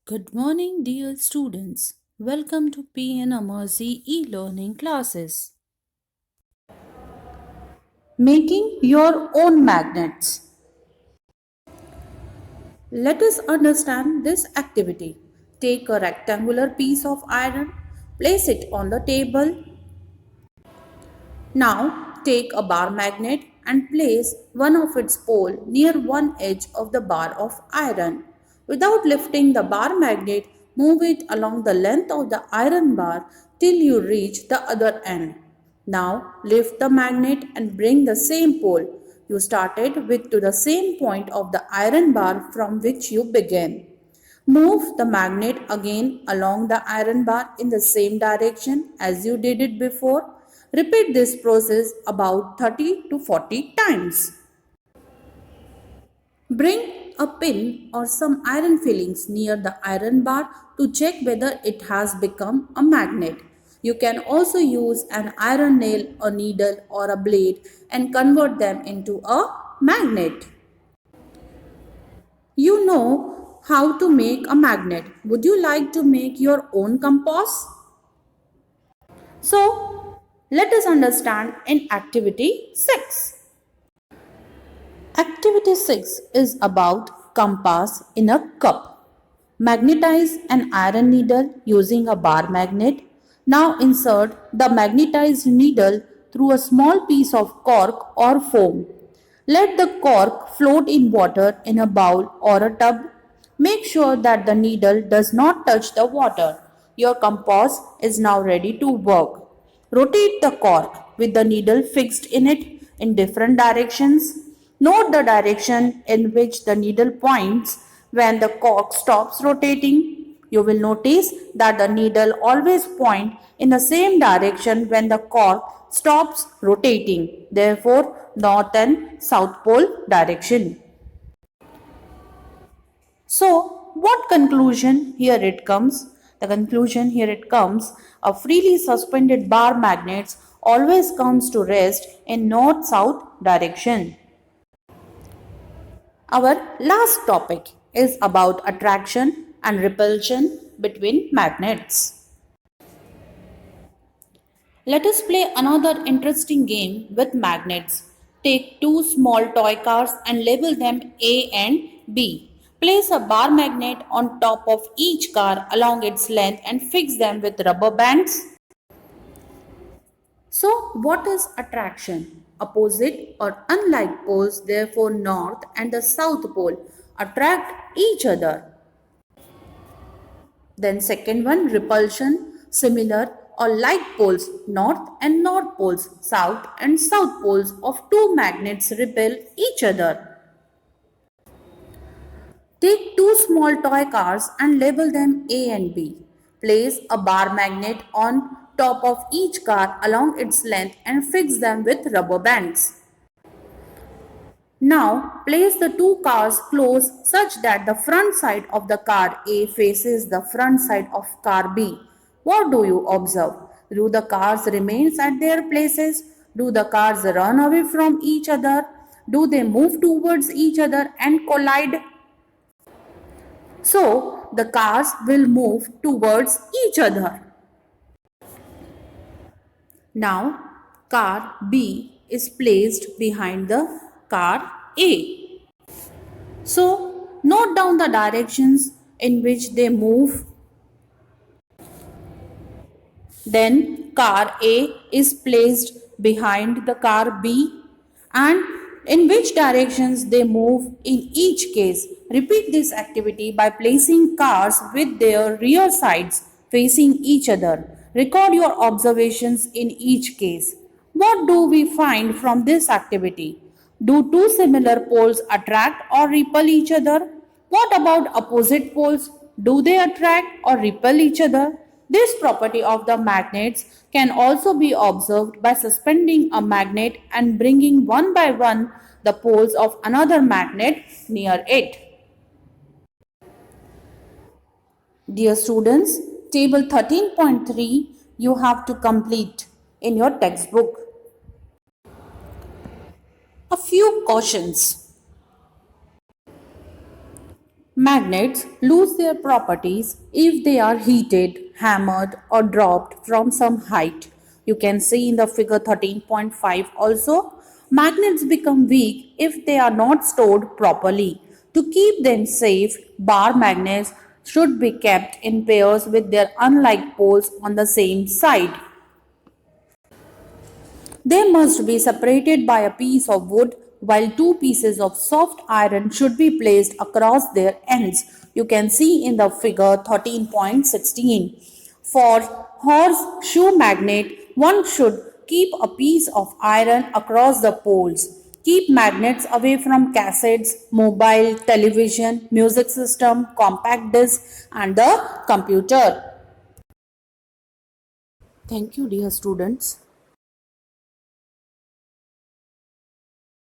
Good morning, dear students. Welcome to PN Amarzi e-learning classes. Making your own magnets. Let us understand this activity. Take a rectangular piece of iron, place it on the table. Now take a bar magnet and place one of its pole near one edge of the bar of iron. Without lifting the bar magnet, move it along the length of the iron bar till you reach the other end. Now lift the magnet and bring the same pole you started with to the same point of the iron bar from which you began. Move the magnet again along the iron bar in the same direction as you did it before. Repeat this process about 30 to 40 times. Bring a pin or some iron fillings near the iron bar to check whether it has become a magnet. You can also use an iron nail, a needle, or a blade and convert them into a magnet. You know how to make a magnet. Would you like to make your own compass? So, let us understand in activity 6. Activity 6 is about compass in a cup. Magnetize an iron needle using a bar magnet. Now insert the magnetized needle through a small piece of cork or foam. Let the cork float in water in a bowl or a tub. Make sure that the needle does not touch the water. Your compass is now ready to work. Rotate the cork with the needle fixed in it in different directions. Note the direction in which the needle points when the cork stops rotating. You will notice that the needle always points in the same direction when the cork stops rotating, therefore north and south pole direction. So, what conclusion? Here it comes. The conclusion here it comes. A freely suspended bar magnets always comes to rest in north-south direction. Our last topic is about attraction and repulsion between magnets. Let us play another interesting game with magnets. Take two small toy cars and label them A and B. Place a bar magnet on top of each car along its length and fix them with rubber bands. So, what is attraction? Opposite or unlike poles, therefore, north and the south pole attract each other. Then second one, repulsion, similar or like poles, north and north poles, south and south poles of two magnets repel each other. Take two small toy cars and label them A and B. Place a bar magnet on top of each car along its length and fix them with rubber bands. Now place the two cars close such that the front side of the car A faces the front side of car B. What do you observe? Do the cars remain at their places? Do the cars run away from each other? Do they move towards each other and collide? So the cars will move towards each other. Now car B is placed behind the car A. So, note down the directions in which they move. Then, car A is placed behind the car B and in which directions they move in each case. Repeat this activity by placing cars with their rear sides facing each other. Record your observations in each case. What do we find from this activity? Do two similar poles attract or repel each other? What about opposite poles? Do they attract or repel each other? This property of the magnets can also be observed by suspending a magnet and bringing one by one the poles of another magnet near it. Dear students, table 13.3 you have to complete in your textbook. A few cautions. Magnets lose their properties if they are heated, hammered, or dropped from some height. You can see in the figure 13.5 also. Magnets become weak if they are not stored properly. To keep them safe, bar magnets should be kept in pairs with their unlike poles on the same side. They must be separated by a piece of wood, while two pieces of soft iron should be placed across their ends. You can see in the figure 13.16. For horseshoe magnet, one should keep a piece of iron across the poles. Keep magnets away from cassettes, mobile, television, music system, compact disc, and the computer. Thank you, dear students.